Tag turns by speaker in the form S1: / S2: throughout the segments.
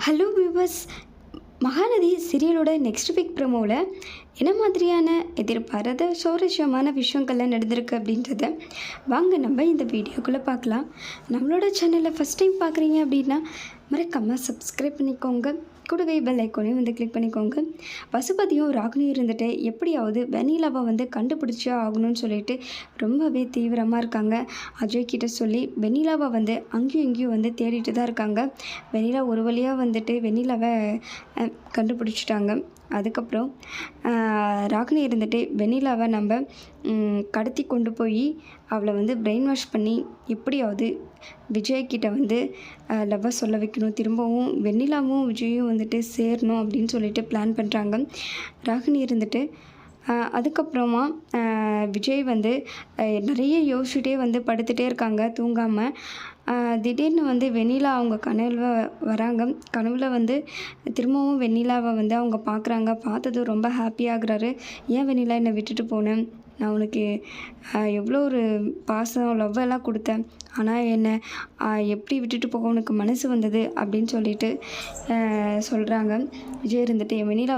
S1: Hello viewers, Mahanadhi சீரியலோட next week ப்ரோமோவில் என்ன மாதிரியான எதிர்பாராத சுவாரஸ்யமான விஷயங்கள்லாம் நடந்திருக்கு அப்படின்றத வாங்க நம்ம இந்த வீடியோக்குள்ளே பார்க்கலாம். நம்மளோட சேனலை ஃபஸ்ட் டைம் பார்க்குறீங்க அப்படின்னா மறக்காமல் சப்ஸ்கிரைப் பண்ணிக்கோங்க. கூடவே பெல் ஐக்கோனையும் கிளிக் பண்ணிக்கோங்க. பசுபதியும் ராகினியும் இருந்துட்டு எப்படியாவது வெண்ணிலாவை கண்டுபிடிச்சே ஆகணும்னு சொல்லிட்டு ரொம்பவே தீவிரமாக இருக்காங்க. அஜய் கிட்ட சொல்லி வெண்ணிலாவை அங்கேயும் இங்கேயும் தேடிட்டு தான் இருக்காங்க. வெண்ணிலா ஒரு வழியாக வெண்ணிலாவை கண்டுபிடிச்சிட்டாங்க. அதுக்கப்புறம் ராகினி இருந்துட்டு வெண்ணிலாவை நம்ம கடத்தி கொண்டு போய் அவளை பிரெயின் வாஷ் பண்ணி எப்படியாவது விஜய்கிட்ட லவ்வை சொல்ல வைக்கணும். திரும்பவும் வெண்ணிலாவும் விஜயும் சேரணும் அப்படின்னு சொல்லிட்டு பிளான் பண்ணுறாங்க. ராகினி இருந்துட்டு அதுக்கப்புறமா விஜய் நிறைய யோசிச்சுட்டே படுத்துகிட்டே இருக்காங்க தூங்காமல். திடீர்னு வெண்ணிலா அவங்க கனவில் வராங்க. கனவில் திரும்பவும் வெண்ணிலாவை அவங்க பார்க்குறாங்க. பார்த்ததும் ரொம்ப ஹாப்பியாகிறாரு. ஏன் வெண்ணிலா என்னை விட்டுட்டு போனேன்? நான் உனக்கு எவ்வளோ ஒரு பாசம் லவ் எல்லாம் கொடுத்தேன். ஆனால் என்னை எப்படி விட்டுட்டு போக உனக்கு மனசு வந்தது அப்படின்னு சொல்லிட்டு சொல்கிறாங்க. விஜய் இருந்துட்டு என் வெண்ணிலா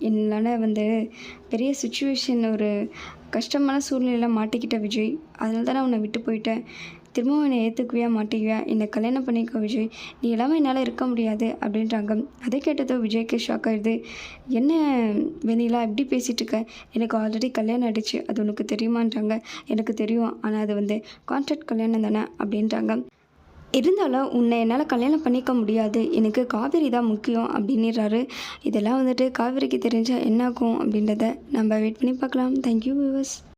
S1: என்னால் பெரிய சுச்சுவேஷன், ஒரு கஷ்டமான சூழ்நிலையில் மாட்டிக்கிட்ட விஜய். அதனால தான் நான் உன்னை விட்டு போயிட்டேன். திரும்பவும் என்னை ஏற்றுக்குவியா மாட்டிக்குவியா? என்னை கல்யாணம் பண்ணிக்கோ விஜய், நீ எல்லாமே என்னால் இருக்க முடியாது அப்படின்றாங்க. அதை கேட்டதோ விஜய்க்கு ஷாக் ஆகிடுது. என்ன வெண்ணிலா இப்படி பேசிகிட்டு இருக்க? எனக்கு ஆல்ரெடி கல்யாணம் ஆகிடுச்சு, அது உனக்கு தெரியுமான்றாங்க. எனக்கு தெரியும், ஆனால் அது கான்ட்ராக்ட் கல்யாணம் தானே அப்படின்றாங்க. இருந்தாலும் உன்னை என்னால் கல்யாணம் பண்ணிக்க முடியாது, எனக்கு காவேரி தான் முக்கியம் அப்படின்னுறாரு. இதெல்லாம் காவேரிக்கு தெரிஞ்சால் என்னாகும் அப்படின்றத நம்ம வெயிட் பண்ணி பார்க்கலாம். Thank you viewers.